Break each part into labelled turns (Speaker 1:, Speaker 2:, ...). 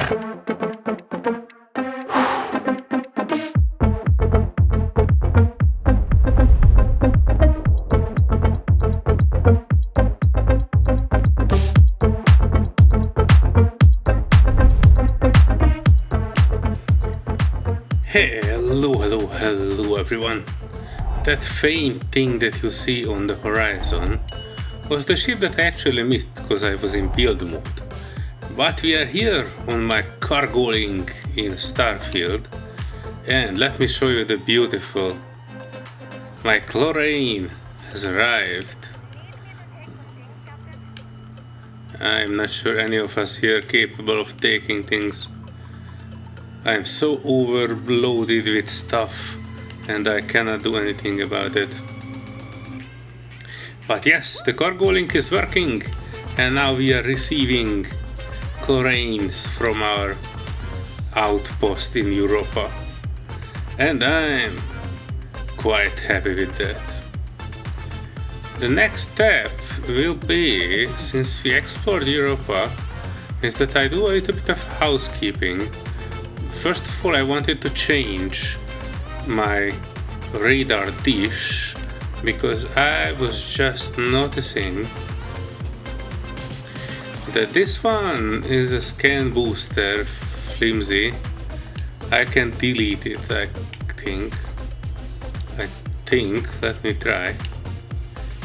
Speaker 1: Hello everyone. That faint thing that you see on the horizon was the ship that I actually missed because I was in build mode. But we are here on my cargo link in Starfield, and let me show you the beautiful. My chlorine has arrived. I'm not sure any of us here are capable of taking things. I'm so overloaded with stuff and I cannot do anything about it. But yes, the cargo link is working and now we are receiving chlorines from our outpost in Europa. And I'm quite happy with that. The next step will be, since we explored Europa, is that I do a little bit of housekeeping. First of all, I wanted to change my radar dish because I was just noticing that this one is a scan booster flimsy. I can delete it, I think. Let me try.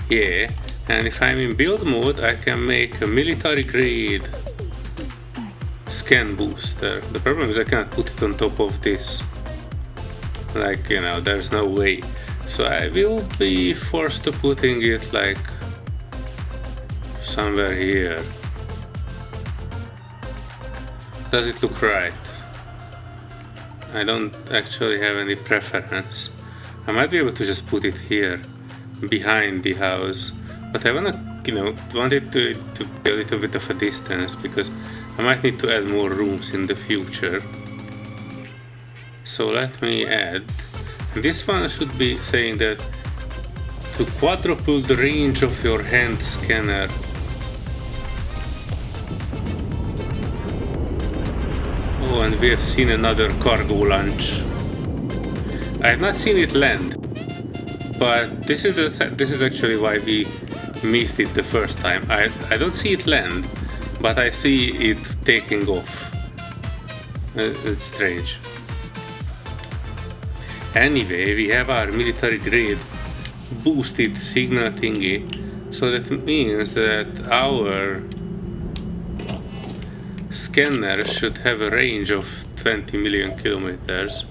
Speaker 1: Yeah, and if I'm in build mode, I can make a military grade scan booster. The problem is I can't put it on top of this. There's no way. So I will be forced to putting it like somewhere here. Does it look right? I don't actually have any preference. I might be able to just put it here behind the house, but I want it to be a little bit of a distance because I might need to add more rooms in the future. So let me add. This one should be saying that to quadruple the range of your hand scanner. Oh, and we have seen another cargo launch. I have not seen it land, but this is actually why we missed it the first time. I don't see it land, but I see it taking off. It's strange. Anyway, we have our military grade boosted signal thingy, so that means that our scanner should have a range of 20 million kilometers.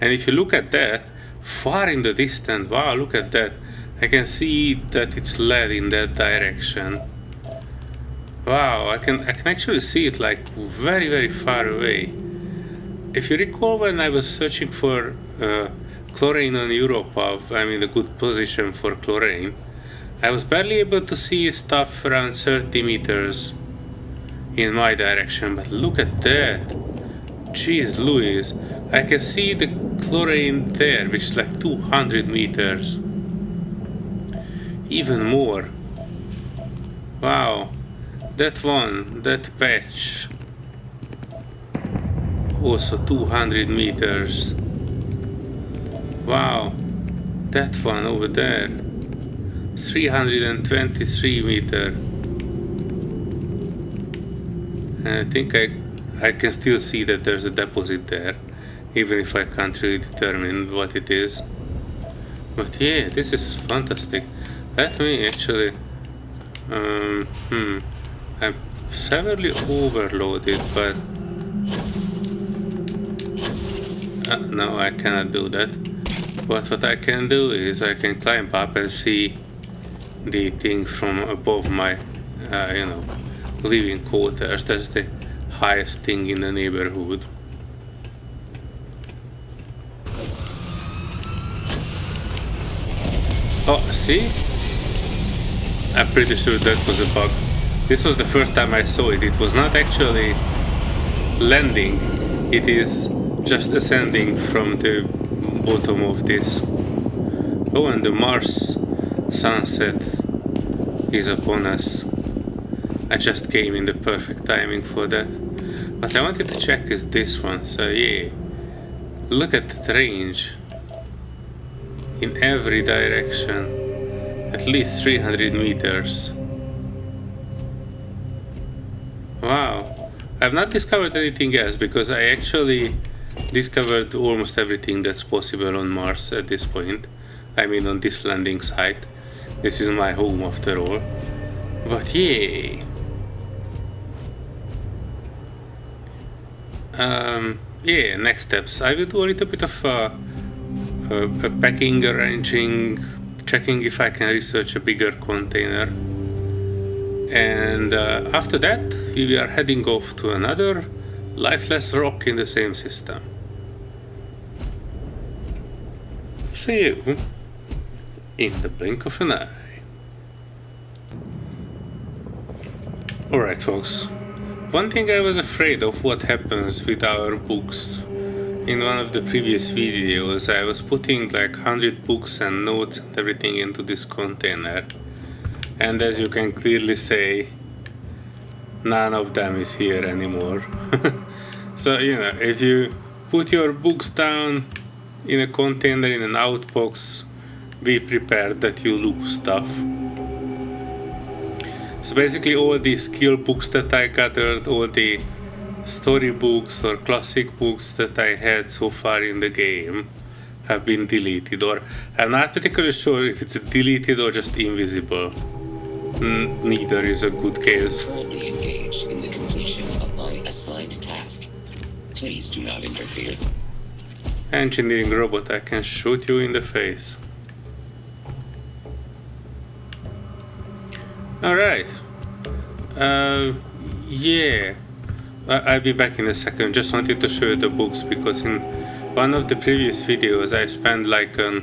Speaker 1: And if you look at that, far in the distance, wow, look at that. I can see that it's led in that direction. Wow, I can actually see it like very, very far away. If you recall, when I was searching for chlorine on Europa, I'm in a good position for chlorine, I was barely able to see stuff around 30 meters in my direction, but look at that. Jeez Louise, I can see the chlorine there, which is like 200 meters. Even more. Wow, that patch. Also 200 meters. Wow, that one over there. 323 meter. And I think I can still see that there's a deposit there, even if I can't really determine what it is. But yeah, this is fantastic. Let me actually... I'm severely overloaded, but... no, I cannot do that. But what I can do is I can climb up and see the thing from above my, living quarters. That's the highest thing in the neighborhood. Oh, see? I'm pretty sure that was a bug. This was the first time I saw it. It was not actually landing. It is just ascending from the bottom of this. Oh, and the Mars sunset is upon us. I just came in the perfect timing for that. What I wanted to check is this one, so yeah. Look at the range. In every direction. At least 300 meters. Wow. I've not discovered anything else because I actually discovered almost everything that's possible on Mars at this point. I mean on this landing site. This is my home after all. But yay! Yeah, next steps. I will do a little bit of packing, arranging, checking if I can research a bigger container. And after that, we are heading off to another lifeless rock in the same system. See you in the blink of an eye. Alright, folks. One thing I was afraid of what happens with our books. In one of the previous videos, I was putting like 100 books and notes and everything into this container. And as you can clearly say, none of them is here anymore. So, you know, if you put your books down in a container in an outbox, be prepared that you lose stuff. So basically all the skill books that I gathered, all the story books or classic books that I had so far in the game have been deleted, or I'm not particularly sure if it's deleted or just invisible. Neither is a good case.
Speaker 2: Currently engaged in the completion of my assigned task. Please do not interfere.
Speaker 1: Engineering robot, I can shoot you in the face. Alright. Yeah. I'll be back in a second. Just wanted to show you the books because in one of the previous videos I spent like a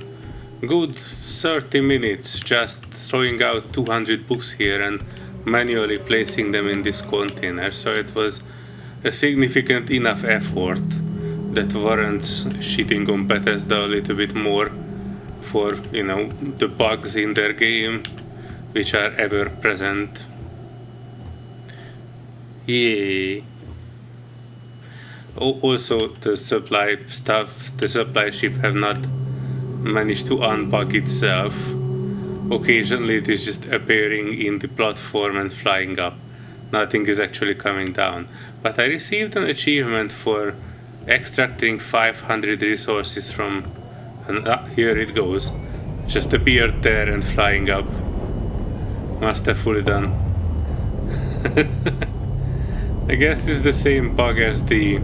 Speaker 1: good 30 minutes just throwing out 200 books here and manually placing them in this container. So it was a significant enough effort that warrants shitting on Bethesda a little bit more for, you know, the bugs in their game which are ever present. Yay. Also, the supply ship have not managed to unbug itself. Occasionally it is just appearing in the platform and flying up. Nothing is actually coming down. But I received an achievement for extracting 500 resources from... and here it goes. Just appeared there and flying up. Must have fully done. I guess it's the same bug as the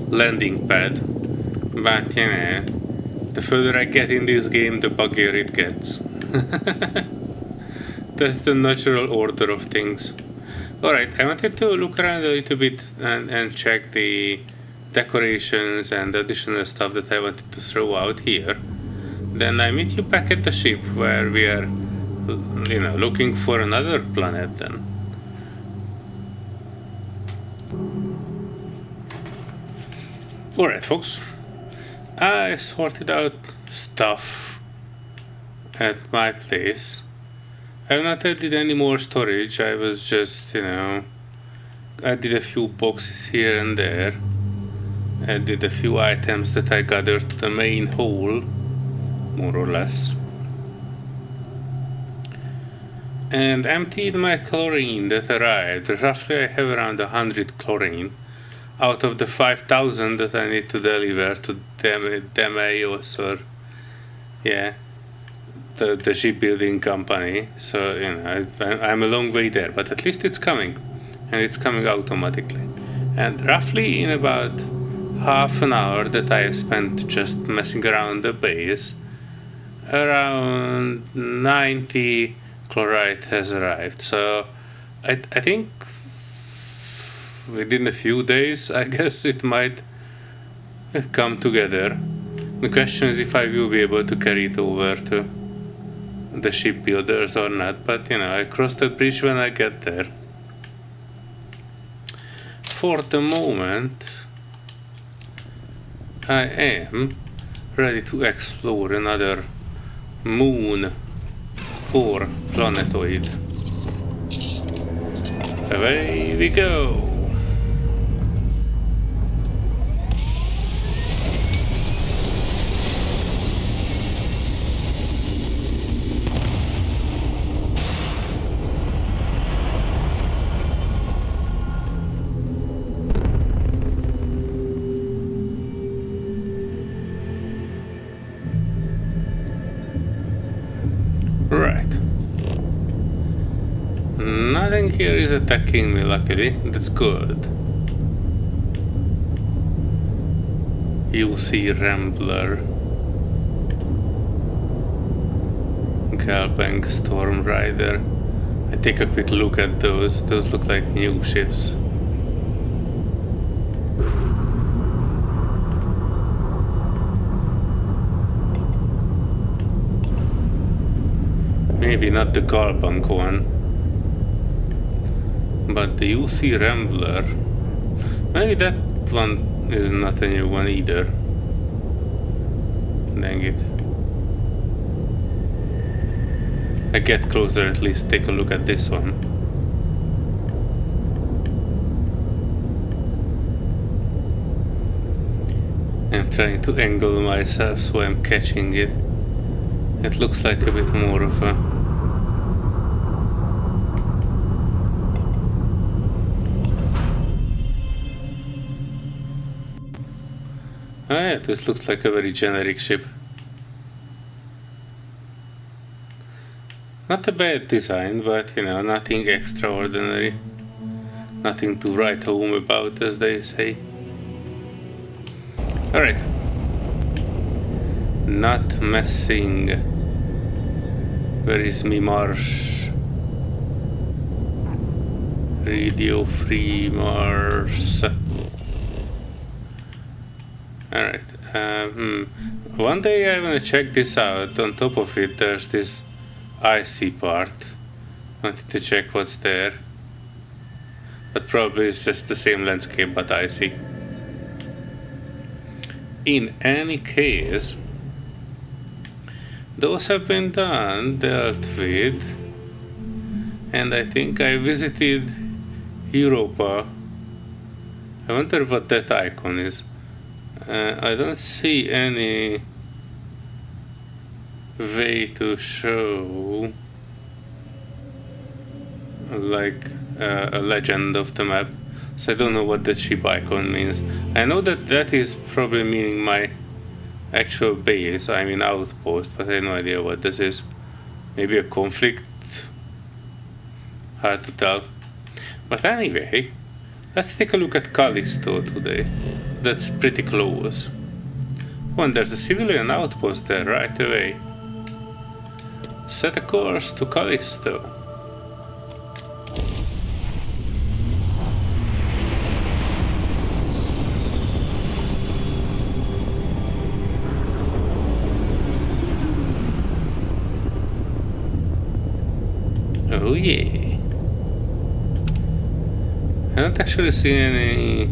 Speaker 1: landing pad, but you know, the further I get in this game, the buggier it gets. That's the natural order of things. Alright, I wanted to look around a little bit and check the decorations and additional stuff that I wanted to throw out here. Then I meet you back at the ship where we are, you know, looking for another planet then. Alright, folks. I sorted out stuff at my place. I have not added any more storage. I was just, you know, added a few boxes here and there. Added a few items that I gathered to the main hole, more or less. And emptied my chlorine that arrived. Roughly I have around 100 chlorine out of the 5,000 that I need to deliver to Demeos, or yeah, the shipbuilding company. So, you know, I'm a long way there, but at least it's coming, and it's coming automatically. And roughly in about half an hour that I have spent just messing around the base, around 90 chloride has arrived. So I think within a few days, I guess it might come together. The question is if I will be able to carry it over to the shipbuilders or not, but you know, I cross that bridge when I get there. For the moment, I am ready to explore another moon or planetoid. Away we go! here is attacking me, luckily. That's good. UC Rambler. Galbank Storm Rider. I take a quick look at those. Those look like new ships. Maybe not the Galbank one, but the UC Rambler. Maybe that one is not a new one either. Dang it. I get closer, at least take a look at this one. I'm trying to angle myself so I'm catching it. It looks like a bit more of a... Oh yeah, this looks like a very generic ship. Not a bad design, but you know, nothing extraordinary. Nothing to write home about, as they say. Alright. Not messing. Where is me Marsh? Radio Free Mars. Alright. One day I wanna check this out. On top of it, there's this icy part. Wanted to check what's there. But probably it's just the same landscape but icy. In any case, those have been dealt with, and I think I visited Europa. I wonder what that icon is. I don't see any way to show like a legend of the map, so I don't know what the ship icon means. I know that that is probably meaning my actual base, I mean outpost, but I have no idea what this is. Maybe a conflict? Hard to tell. But anyway, let's take a look at Callisto today. That's pretty close. Oh, and there's a civilian outpost there right away. Set a course to Callisto. Oh yeah. I don't actually see any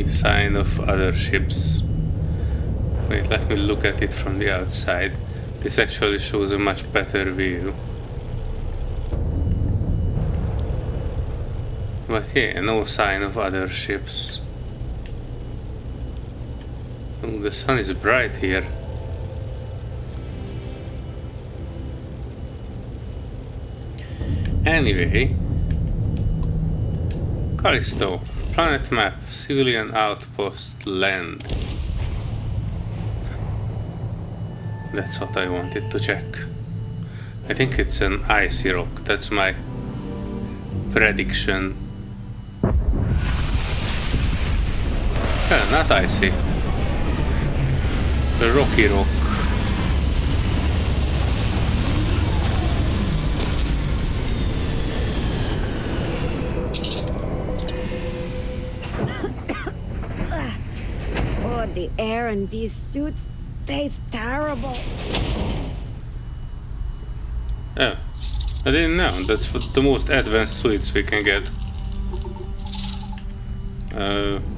Speaker 1: sign of other ships. Wait, let me look at it from the outside. This actually shows a much better view. But yeah, no sign of other ships. Oh, the sun is bright here. Anyway, Callisto, planet map, civilian outpost, land. That's what I wanted to check. I think it's an icy rock, that's my prediction. Not icy. A rocky rock.
Speaker 3: Oh, the air in these suits tastes terrible.
Speaker 1: Oh, I didn't know. That's what the most advanced suites we can get.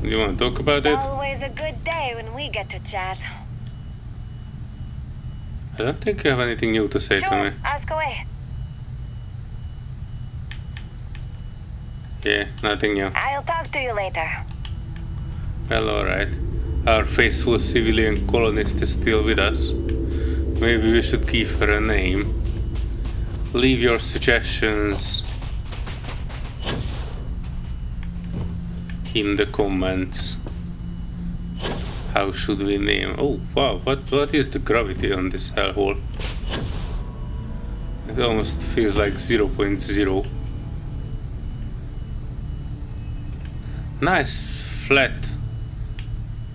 Speaker 1: You want to talk about it?
Speaker 3: Always a good day when we get to chat.
Speaker 1: I don't think you have anything new to say to me.
Speaker 3: Ask away.
Speaker 1: Yeah, nothing new.
Speaker 3: I'll talk to you later.
Speaker 1: Well, alright. Our faithful civilian colonist is still with us. Maybe we should give her a name. Leave your suggestions in the comments. How should we name? Oh wow, what is the gravity on this hellhole? It almost feels like 0.0. Nice flat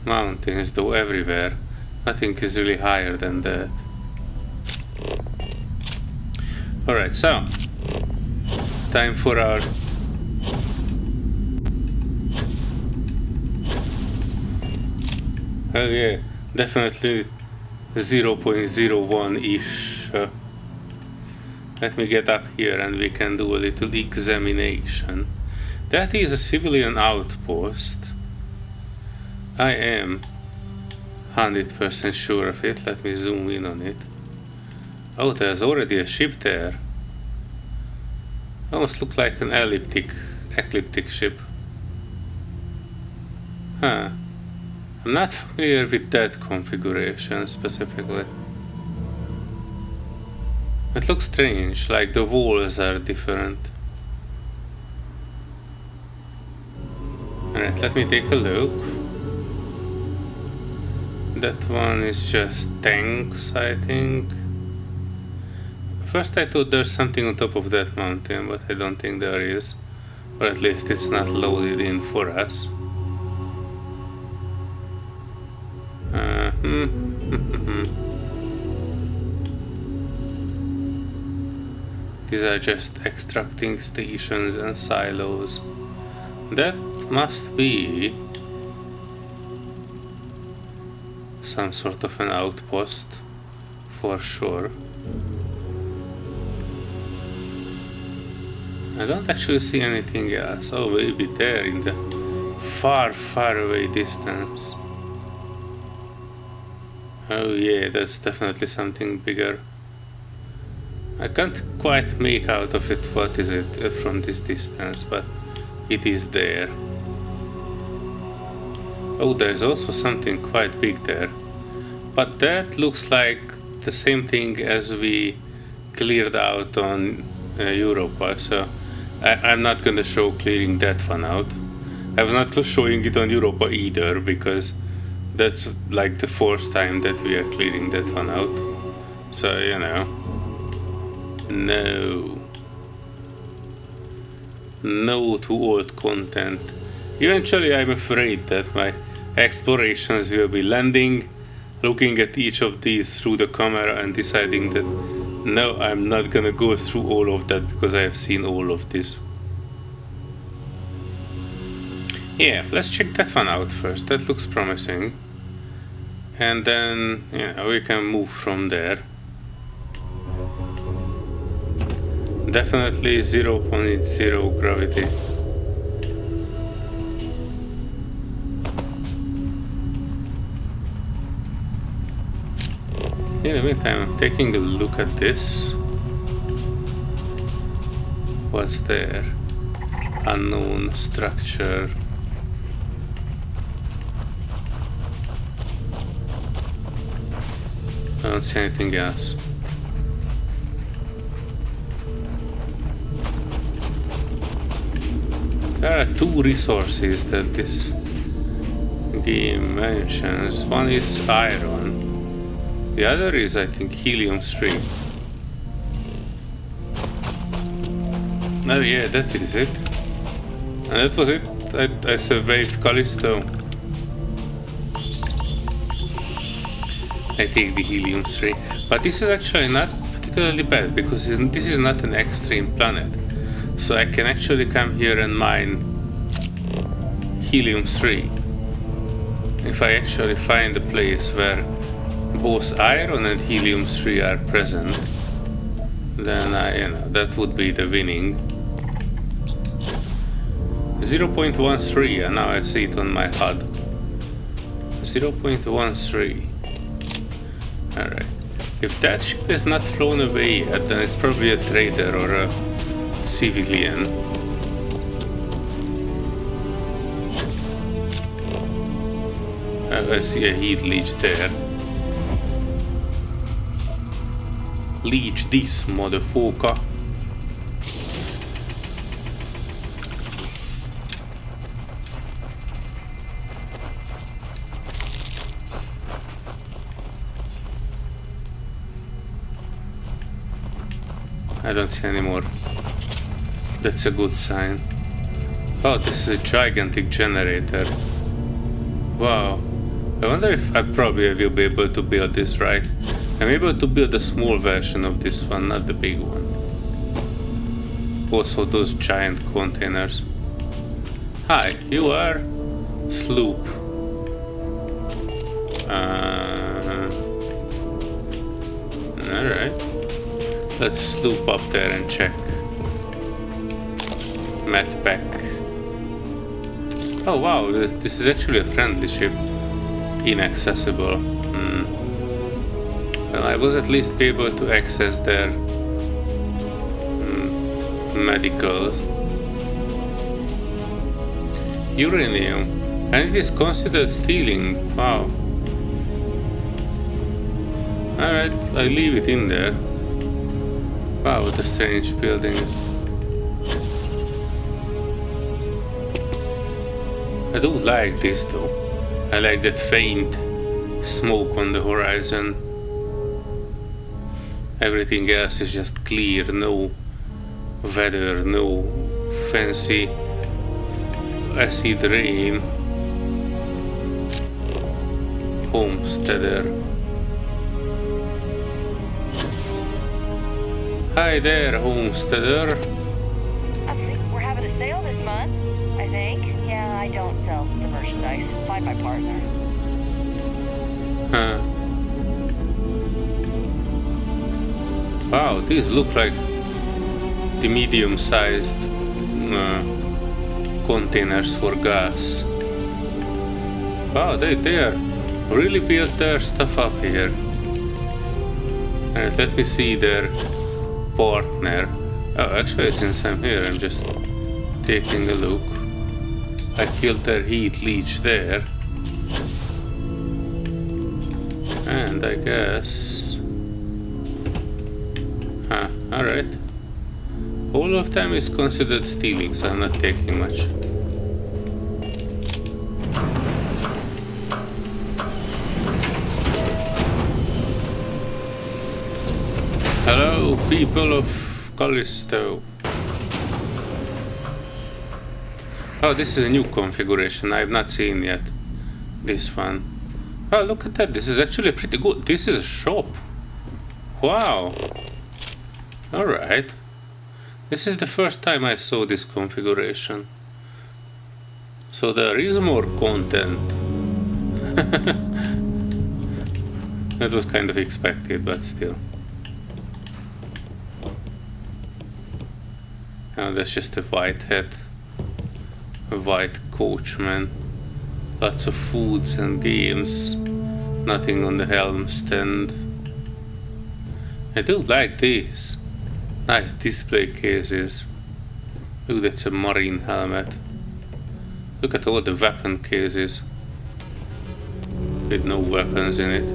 Speaker 1: mountains though everywhere. Nothing is really higher than that. Alright, so time for our oh yeah, definitely 0.01-ish. Let me get up here and we can do a little examination. That is a civilian outpost. I am 100% sure of it. Let me zoom in on it. Oh, there's already a ship there. Almost look like an ecliptic ship. Huh. I'm not familiar with that configuration specifically. It looks strange, like the walls are different. Alright, let me take a look. That one is just tanks, I think. First I thought there's something on top of that mountain, but I don't think there is. Or at least it's not loaded in for us. These are just extracting stations and silos. That must be some sort of an outpost, for sure. I don't actually see anything else. Oh, maybe there in the far, far away distance. Oh yeah, that's definitely something bigger. I can't quite make out of it what is it from this distance, but it is there. Oh, there's also something quite big there. But that looks like the same thing as we cleared out on Europa, so I'm not gonna show clearing that one out. I was not showing it on Europa either, because that's like the fourth time that we are clearing that one out. So, you know. No to old content. Eventually I'm afraid that my explorations will be landing, looking at each of these through the camera and deciding that no, I'm not gonna go through all of that because I have seen all of this. Yeah, let's check that one out first. That looks promising. And then, we can move from there. Definitely 0.0 gravity. In the meantime, I'm taking a look at this. What's there? Unknown structure. I don't see anything else. There are two resources that this game mentions. One is iron. The other is, I think, helium-3. Oh yeah, that is it. And that was it. I survived Callisto. I take the helium-3. But this is actually not particularly bad, because this is not an extreme planet. So I can actually come here and mine helium-3. If I actually find a place where both iron and helium-3 are present, then that would be the winning. 0.13, and now I see it on my HUD. 0.13. Alright. If that ship is not flown away yet, then it's probably a trader or a civilian. I see a heat leech there. Leech this, motherfucker. I don't see any more. That's a good sign. Oh, this is a gigantic generator. Wow. I wonder if I probably will be able to build this, right? I'm able to build a small version of this one, not the big one. Also those giant containers. Hi, you are? Sloop. Alright. Let's sloop up there and check. Met back. Oh wow, this is actually a friendly ship. Inaccessible. Well, I was at least able to access their medical uranium, and it is considered stealing. Wow. Alright, I leave it in there. Wow, what a strange building. I do like this though. I like that faint smoke on the horizon. Everything else is just clear, no weather, no fancy acid rain. Homesteader. Hi there, homesteader.
Speaker 4: I think we're having a sale this month, I think. Yeah, I don't sell the merchandise. Find my partner.
Speaker 1: Huh. Wow, these look like the medium-sized containers for gas. Wow, they are really built their stuff up here. Alright, let me see their partner. Oh, actually, since I'm here, I'm just taking a look. I killed their heat leech there. And I guess... Huh, alright. All of them is considered stealing, so I'm not taking much. Hello, people of Callisto. Oh, this is a new configuration. I have not seen yet this one. Oh, look at that. This is actually pretty good. This is a shop. Wow. Alright. This is the first time I saw this configuration. So there is more content. That was kind of expected, but still. Oh, that's just a white hat. A white coachman. Lots of foods and games. Nothing on the helm stand. I do like these. Nice display cases. Look, that's a marine helmet. Look at all the weapon cases. With no weapons in it.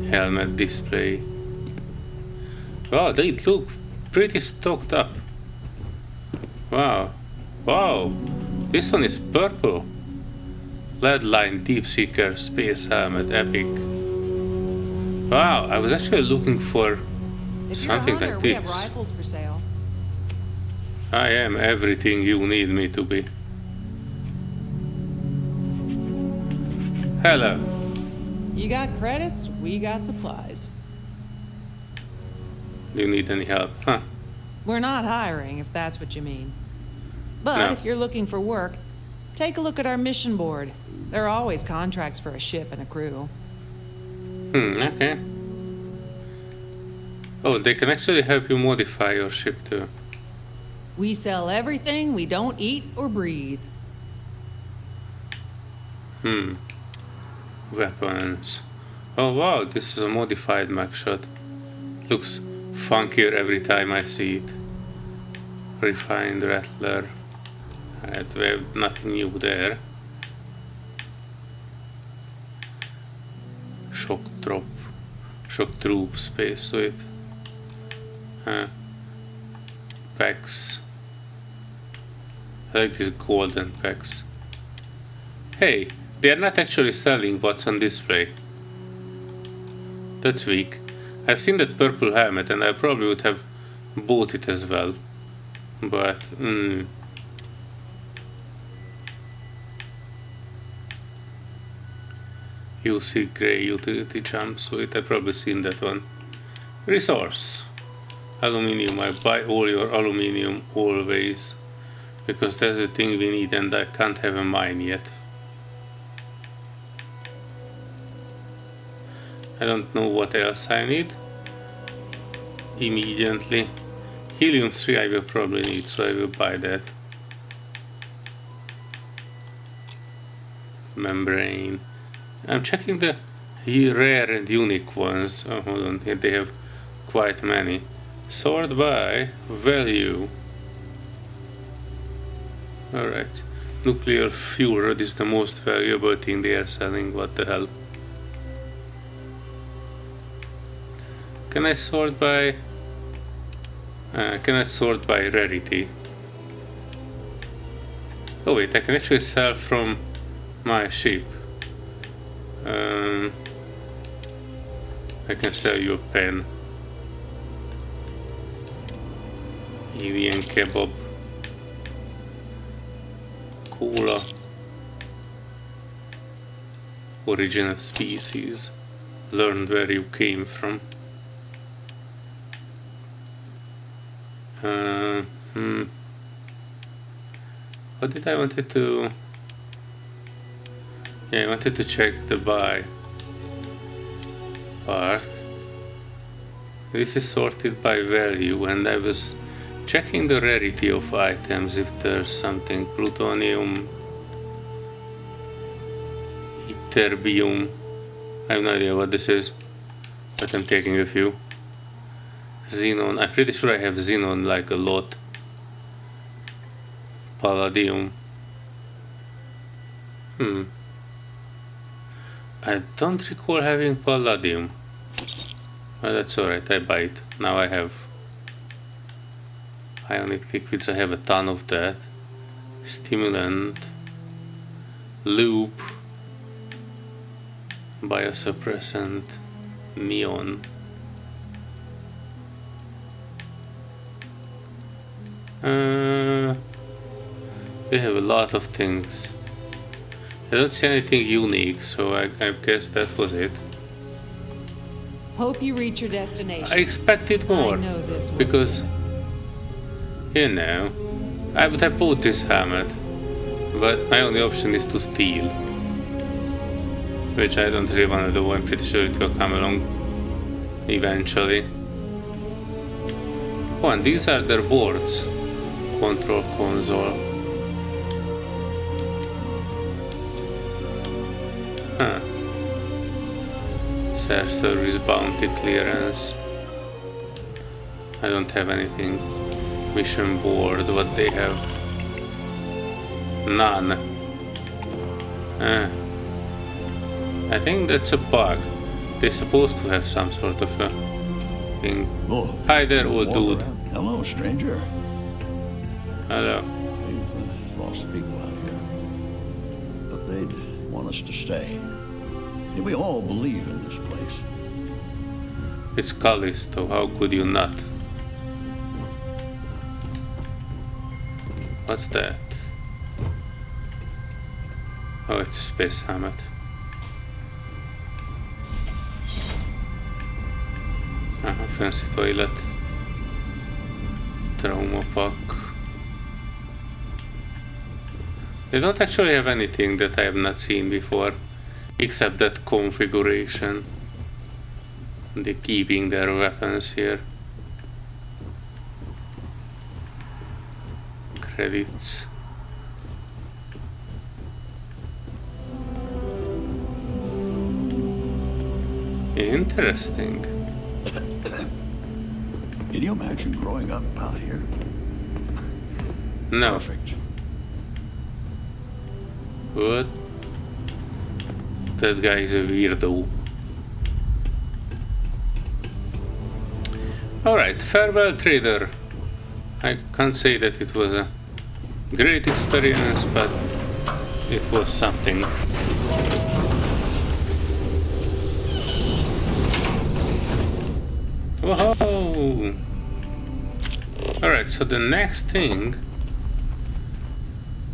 Speaker 1: Helmet display. Wow, they look pretty stocked up. Wow. Wow. This one is purple. Lead line Deep Seeker Space Helmet Epic. Wow, I was actually looking for something like
Speaker 5: we have
Speaker 1: this.
Speaker 5: rifles for sale.
Speaker 1: I am everything you need me to be. Hello.
Speaker 5: You got credits, we got supplies.
Speaker 1: Do you need any help? Huh?
Speaker 5: We're not hiring, if that's what you mean. But
Speaker 1: No.
Speaker 5: if you're looking for work, take a look at our mission board. There are always contracts for a ship and a crew.
Speaker 1: Okay. Oh, they can actually help you modify your ship too.
Speaker 5: We sell everything we don't eat or breathe.
Speaker 1: Weapons. Oh wow, this is a modified mech shot. Looks funkier every time I see it. Refined Rattler. Alright, we have nothing new there. Shock troop spacesuit. Packs. I like these golden packs. Hey, they are not actually selling what's on display. That's weak. I've seen that purple helmet and I probably would have bought it as well. But, UC Grey Utility Jumpsuit, I've probably seen that one. Resource. Aluminium, I buy all your aluminium always. Because that's the thing we need and I can't have a mine yet. I don't know what else I need. Immediately. Helium-3 I will probably need, so I will buy that. Membrane. I'm checking the rare and unique ones. Oh, hold on, here they have quite many. Sort by value. Alright. Nuclear fuel rod is the most valuable thing they are selling. What the hell? Can I sort by... can I sort by rarity? Oh wait, I can actually sell from my ship. I can sell you a pen. Alien kebab. Cola. Origin of species. Learned where you came from. What did I wanted to... Yeah, I wanted to check the buy part. This is sorted by value and I was checking the rarity of items if there's something. Plutonium, ytterbium. I have no idea what this is, but I'm taking a few. Xenon, I'm pretty sure I have xenon like a lot. Palladium. I don't recall having palladium. Well, that's alright, I buy it. Now I have ionic liquids, I have a ton of that. Stimulant. Loop. Biosuppressant. Neon. They have a lot of things. I don't see anything unique, so I guess that was it.
Speaker 5: Hope you reach your destination.
Speaker 1: I expected more,
Speaker 5: I know this was
Speaker 1: because, you know, I would have bought this helmet, but my only option is to steal. Which I don't really want to do, I'm pretty sure it will come along eventually. Oh, and these are their boards. Control console. Huh. Search service bounty clearance. I don't have anything. Mission board, what they have? None. I think that's a bug. They're supposed to have some sort of a thing.
Speaker 6: Oh,
Speaker 1: Hi there, old
Speaker 6: walk
Speaker 1: dude.
Speaker 6: around. Hello, stranger.
Speaker 1: Hello.
Speaker 6: We've lost people out here, but they'd want us to stay. And we all believe in this place.
Speaker 1: It's Callisto, how could you not? What's that? Oh, it's a space helmet. Fancy toilet. Trauma pack. They don't actually have anything that I have not seen before, except that configuration. They're keeping their weapons here. Credits. Interesting.
Speaker 6: Can you imagine growing up out here?
Speaker 1: No.
Speaker 6: Perfect.
Speaker 1: What? That guy is a weirdo. Alright, farewell trader. I can't say that it was a great experience, but it was something. Whoa! Alright, so the next thing,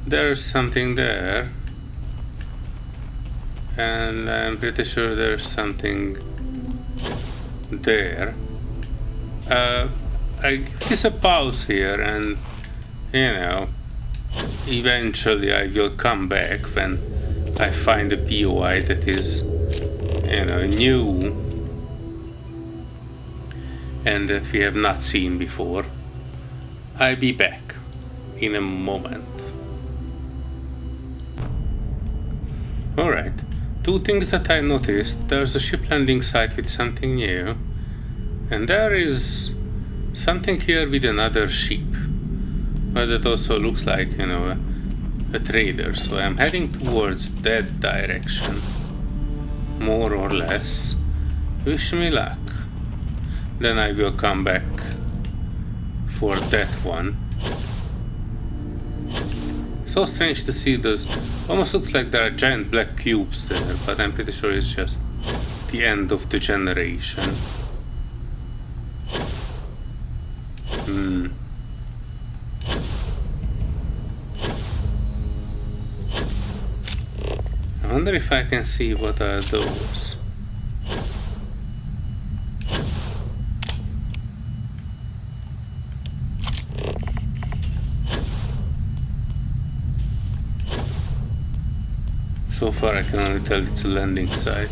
Speaker 1: there's something there, and I'm pretty sure there's something there. I give this a pause here, and you know, eventually I will come back when I find a POI that is, you know, new and that we have not seen before. I'll be back in a moment. Alright, two things that I noticed. There's a ship landing site with something new, and there is something here with another ship, but it also looks like, you know, a trader, so I'm heading towards that direction, more or less. Wish me luck. Then I will come back for that one. So strange to see those. Almost looks like there are giant black cubes there, but I'm pretty sure it's just the end of the generation. I wonder if I can see what are those. So far I can only tell it's a landing site.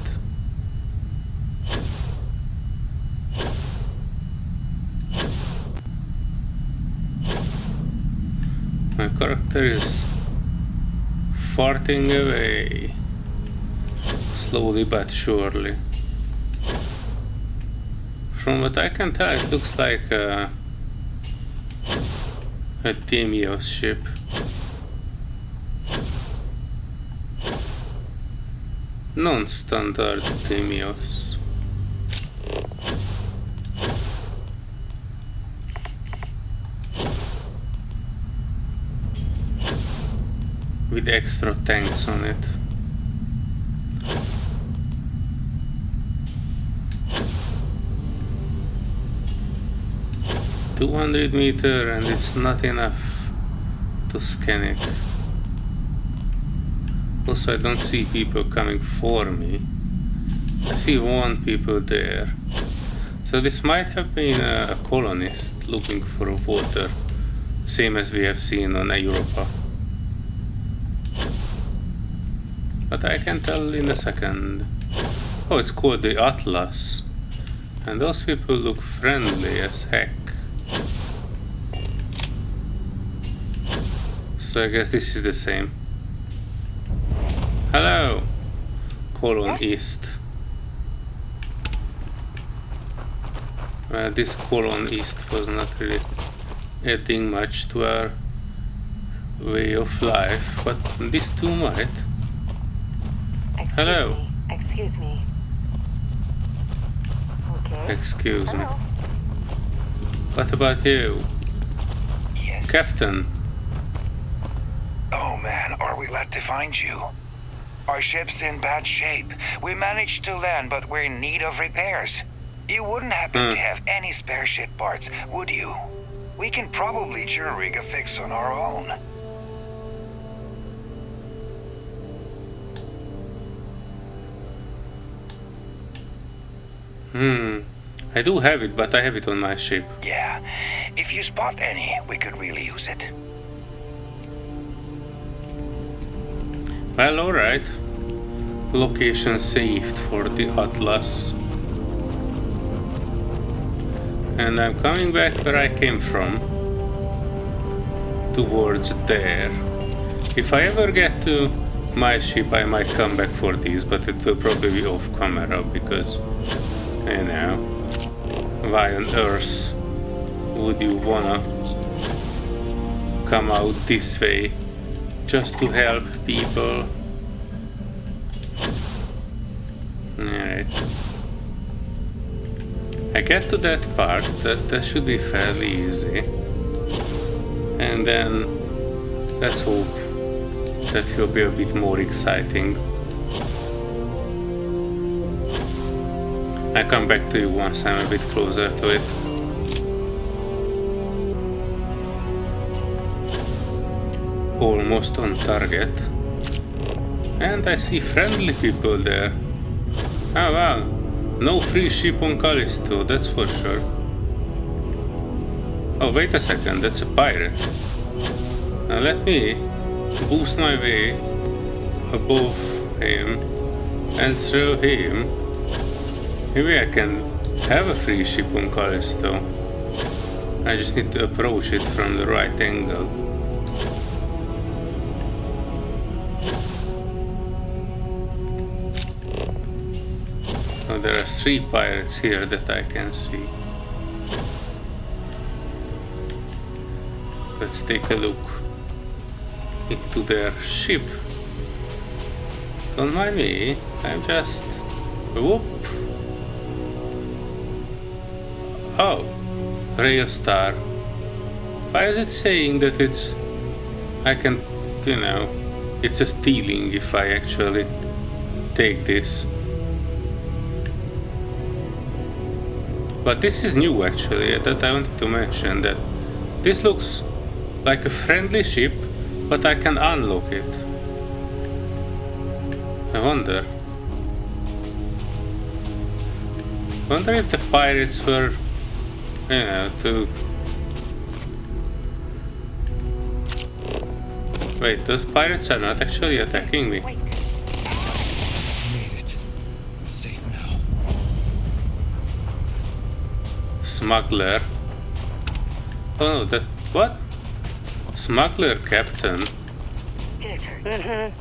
Speaker 1: My character is farting away, slowly but surely. From what I can tell, it looks like a Deimos ship. Non-standard Deimos. With extra tanks on it. $200 and it's not enough to scan it. Also, I don't see people coming for me. I see one people there. So this might have been a colonist looking for water, same as we have seen on Europa. But I can tell in a second. Oh, it's called the Atlas. And those people look friendly as heck. So I guess this is the same. Hello, colon East. This colon East was not really adding much to our way of life, but this too might. Hello.
Speaker 4: Excuse me. Okay.
Speaker 1: Excuse me.
Speaker 4: Hello.
Speaker 1: What about you,
Speaker 7: Yes.
Speaker 1: Captain?
Speaker 7: Oh man, are we glad to find you? Our ship's in bad shape. We managed to land, but we're in need of repairs. You wouldn't happen to have any spare ship parts, would you? We can probably jury-rig a fix on our own.
Speaker 1: I do have it, but I have it on my ship.
Speaker 7: Yeah, if you spot any, we could really use it.
Speaker 1: Well, alright. Location saved for the Atlas. And I'm coming back where I came from. Towards there. If I ever get to my ship, I might come back for these, but it will probably be off camera because, you know, why on earth would you wanna come out this way just to help people? Alright. I get to that part, that should be fairly easy. And then let's hope that will be a bit more exciting. I come back to you once I'm a bit closer to it. Almost on target. And I see friendly people there. Oh wow, no free ship on Callisto, that's for sure. Oh wait a second, that's a pirate. Now let me boost my way above him and through him. Maybe I can have a free ship on Callisto. I just need to approach it from the right angle. So there are 3 pirates here that I can see. Let's take a look into their ship. Don't mind me, I'm just... whoop! Oh, Ray Star. Why is it saying that it's... I can, you know, it's a stealing if I actually take this. But this is new actually, that I wanted to mention, that this looks like a friendly ship, but I can unlock it. I wonder if the pirates were, you know, to... Wait, those pirates are not actually attacking me.
Speaker 4: Wait.
Speaker 8: Made it. I'm safe now.
Speaker 1: Smuggler. Oh no, that... what? Smuggler captain.
Speaker 4: Mm-hmm.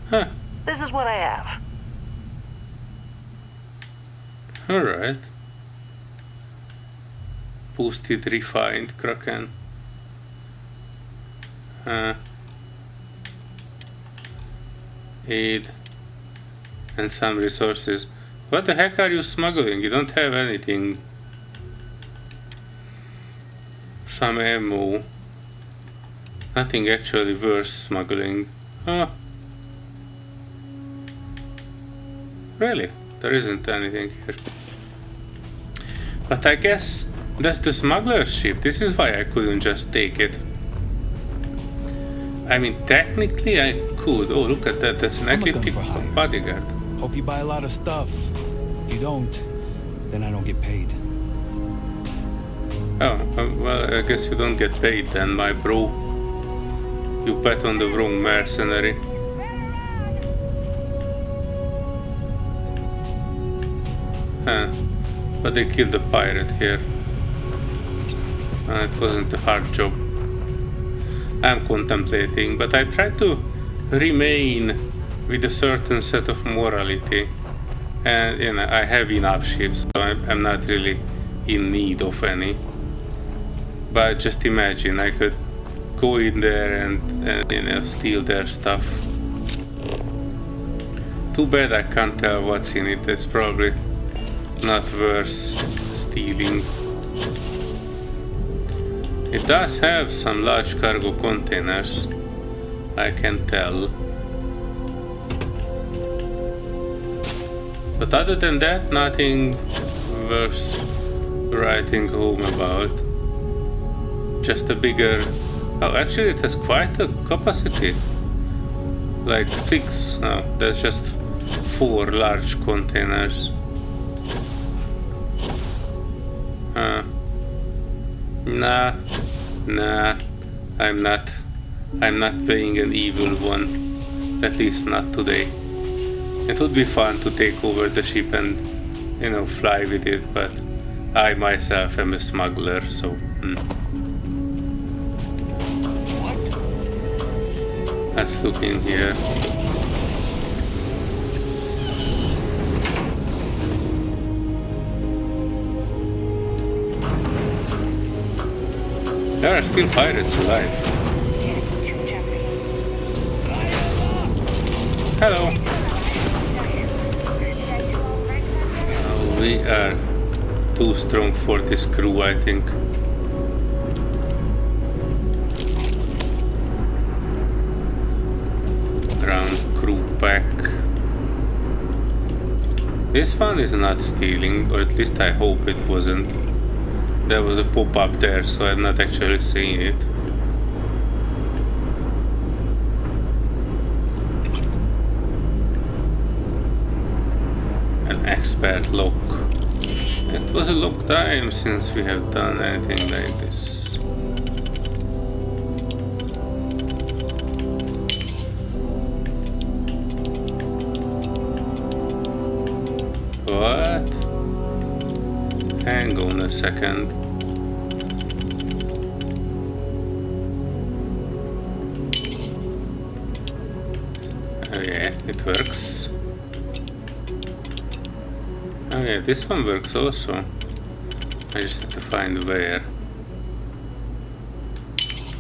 Speaker 1: Huh.
Speaker 4: This is what I have.
Speaker 1: Alright. Boosted, refined Kraken. Aid. And some resources. What the heck are you smuggling? You don't have anything. Some ammo. Nothing actually worth smuggling. Huh. Really? There isn't anything here. But I guess that's the smuggler's ship. This is why I couldn't just take it. I mean, technically I could. Oh, look at that. That's an
Speaker 8: I'm a gun
Speaker 1: athletic
Speaker 8: for hire.
Speaker 1: bodyguard.
Speaker 8: Hope you buy a lot of stuff. If you don't, then I don't get paid.
Speaker 1: Oh, well, I guess you don't get paid then, my bro. You bet on the wrong mercenary. Huh. But they killed the pirate here. It wasn't a hard job. I'm contemplating, but I try to remain with a certain set of morality. And, you know, I have enough ships, so I'm not really in need of any. But just imagine, I could go in there and you know, steal their stuff. Too bad I can't tell what's in it. It's probably not worth stealing. It does have some large cargo containers, I can tell. But other than that, nothing worth writing home about. Just a bigger... oh, actually it has quite a capacity. Like 6, no, there's just 4 large containers. Nah, I'm not playing an evil one. At least not today. It would be fun to take over the ship and, you know, fly with it, but I myself am a smuggler, so... Let's look in here. There are still pirates alive. Hello. We are too strong for this crew, I think. This one is not stealing, or at least I hope it wasn't. There was a pop-up there, so I'm not actually seeing it. An expert lock. It was a long time since we have done anything like this. What? Hang on a second. Oh yeah, it works. Oh yeah, this one works also. I just have to find where.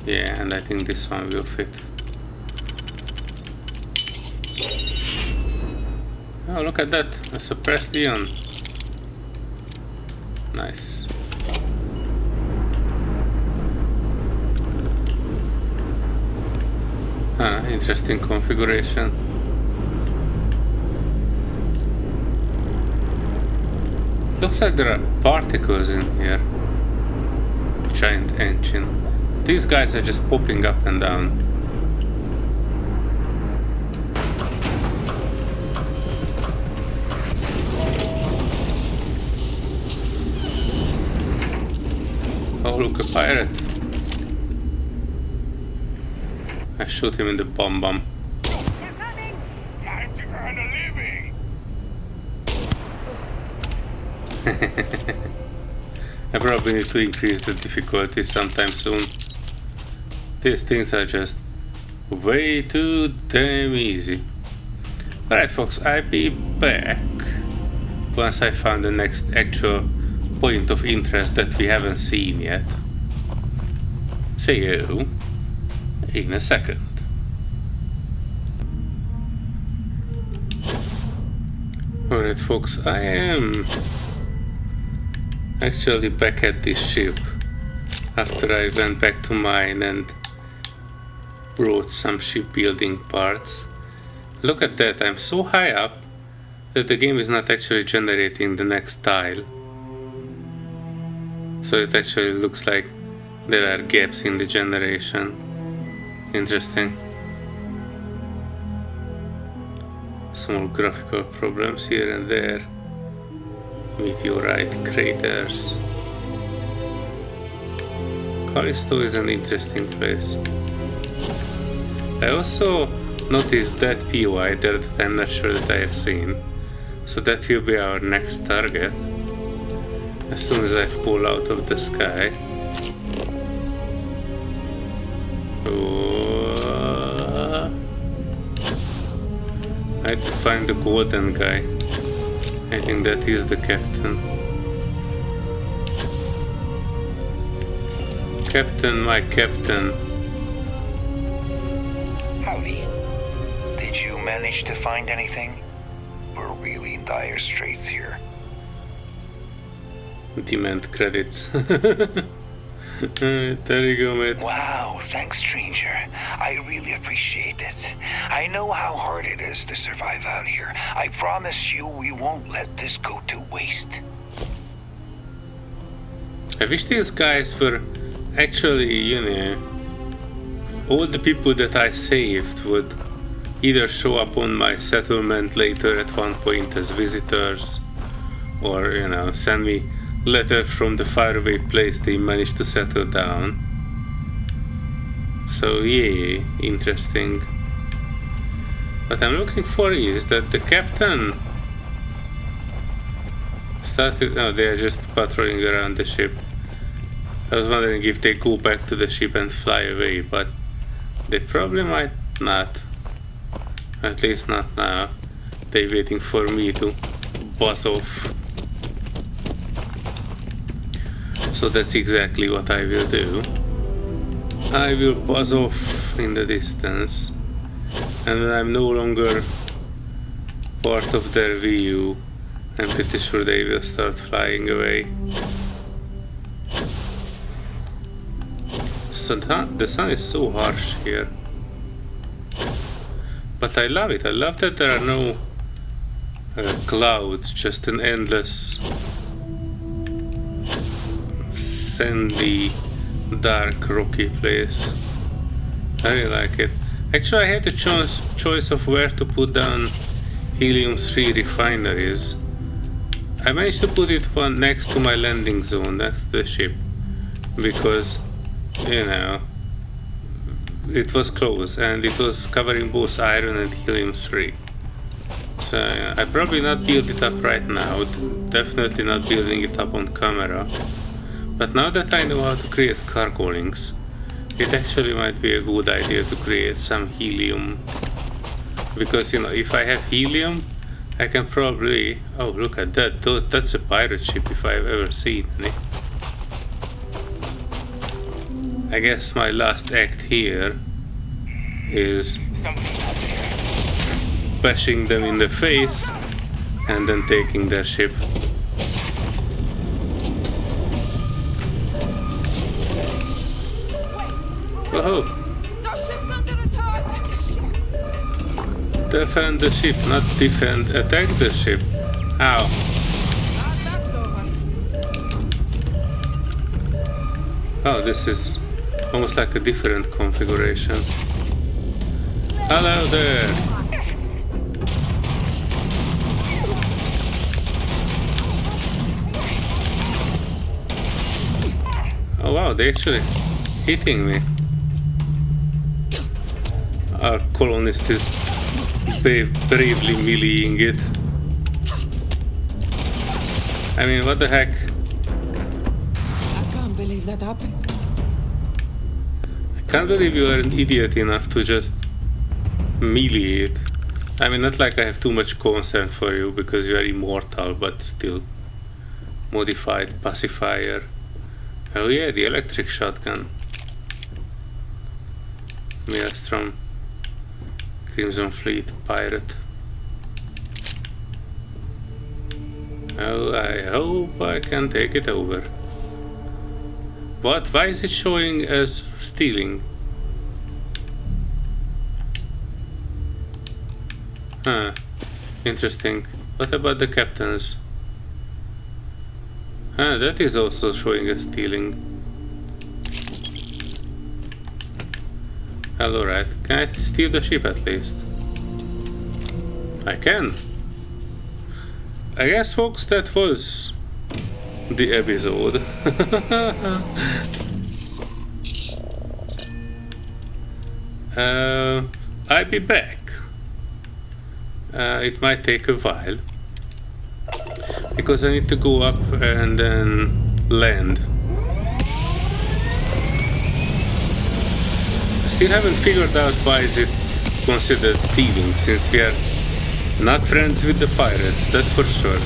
Speaker 1: Yeah, and I think this one will fit. Oh, look at that, a suppressed ion. Nice. Interesting configuration. Looks like there are particles in here. Giant engine. These guys are just popping up and down. Oh, look, a pirate. I shoot him in the bum.
Speaker 3: They're coming!
Speaker 7: Time to earn a living.
Speaker 1: I probably need to increase the difficulty sometime soon. These things are just way too damn easy. Alright folks, I'll be back once I found the next actual point of interest that we haven't seen yet. See you in a second. Alright folks, I am actually back at this ship after I went back to mine and brought some shipbuilding parts. Look at that, I'm so high up that the game is not actually generating the next tile. So it actually looks like there are gaps in the generation. Interesting. Small graphical problems here and there. Meteorite craters. Callisto is an interesting place. I also noticed that POI there that I'm not sure that I have seen. So that will be our next target. As soon as I pull out of the sky. I have to find the golden guy. I think that is the captain. Captain, my captain.
Speaker 7: Howdy. Did you manage to find anything? We're really in dire straits here.
Speaker 1: Demand credits. There you go, mate.
Speaker 7: Wow, thanks, stranger. I really appreciate it. I know how hard it is to survive out here. I promise you we won't let this go to waste.
Speaker 1: I wish these guys were actually, you know, all the people that I saved would either show up on my settlement later at one point as visitors, or, you know, send me letter from the faraway place they managed to settle down. So yeah, interesting. What I'm looking for is that the captain started... No, they are just patrolling around the ship. I was wondering if they go back to the ship and fly away, but they probably might not. At least not now. They're waiting for me to buzz off. So that's exactly what I will do. I will buzz off in the distance, and when I'm no longer part of their view, I'm pretty sure they will start flying away. So the sun is so harsh here. But I love it. I love that there are no clouds, just an endless sandy, dark, rocky place. I really like it. Actually, I had the choice of where to put down helium-3 refineries. I managed to put it one next to my landing zone, next to the ship, because, you know, it was close and it was covering both iron and helium-3. So I probably not build it up right now, definitely not building it up on camera. But now that I know how to create cargo links, it actually might be a good idea to create some helium. Because, you know, if I have helium, I can probably... Oh, look at that. That's a pirate ship if I've ever seen any. I guess my last act here is bashing them in the face and then taking their ship. Whoa! Defend the ship, not attack the ship. Ow. Oh, this is almost like a different configuration. Hello there! Oh wow, they're actually hitting me. Our colonist is bravely meleeing it. I mean, what the heck?
Speaker 5: I can't believe that happened.
Speaker 1: I can't believe you are an idiot enough to just melee it. I mean, not like I have too much concern for you because you are immortal, but still. Modified pacifier. Oh yeah, the electric shotgun. Maelstrom. Crimson Fleet pirate. Oh, I hope I can take it over. What? Why is it showing as stealing? Huh. Interesting. What about the captains? Huh, that is also showing as stealing. Well, alright. Can I steal the ship at least? I can. I guess, folks, that was the episode. I'll be back. It might take a while because I need to go up and then land. Still haven't figured out why is it considered stealing, since we are not friends with the pirates, that for sure.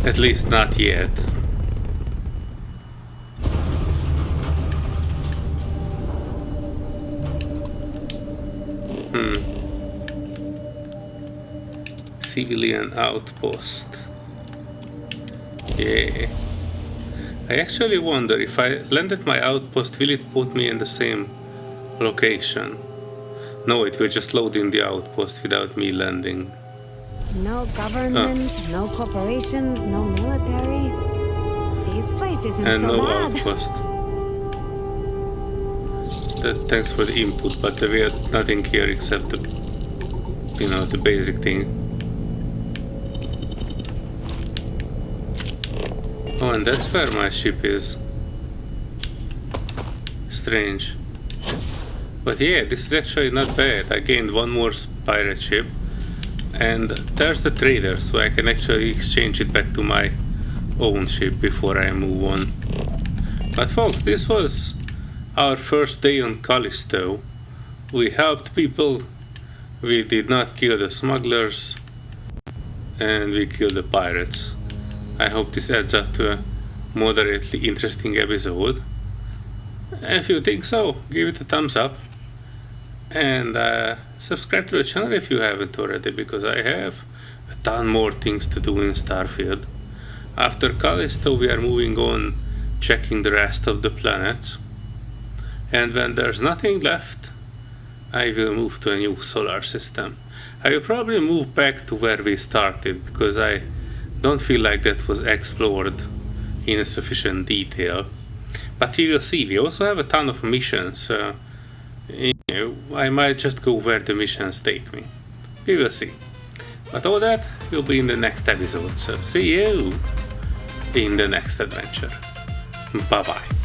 Speaker 1: At least not yet. Civilian outpost. Yeah. I actually wonder if I land at my outpost, will it put me in the same location? No, it will just load in the outpost without me landing.
Speaker 3: No government, no corporations, no military. This place isn't
Speaker 1: And
Speaker 3: so
Speaker 1: no
Speaker 3: bad.
Speaker 1: outpost. Thanks for the input, but we had nothing here except the, you know, the basic thing. Oh, and that's where my ship is. Strange. But yeah, this is actually not bad. I gained one more pirate ship. And there's the trader, so I can actually exchange it back to my own ship before I move on. But folks, this was our first day on Callisto. We helped people, we did not kill the smugglers, and we killed the pirates. I hope this adds up to a moderately interesting episode. If you think so, give it a thumbs up. And subscribe to the channel if you haven't already, because I have a ton more things to do in Starfield. After Callisto we are moving on, checking the rest of the planets. And when there's nothing left, I will move to a new solar system. I will probably move back to where we started, because I don't feel like that was explored in sufficient detail. But we will see. We also have a ton of missions. I might just go where the missions take me. We will see. But all that will be in the next episode, so see you in the next adventure. Bye bye.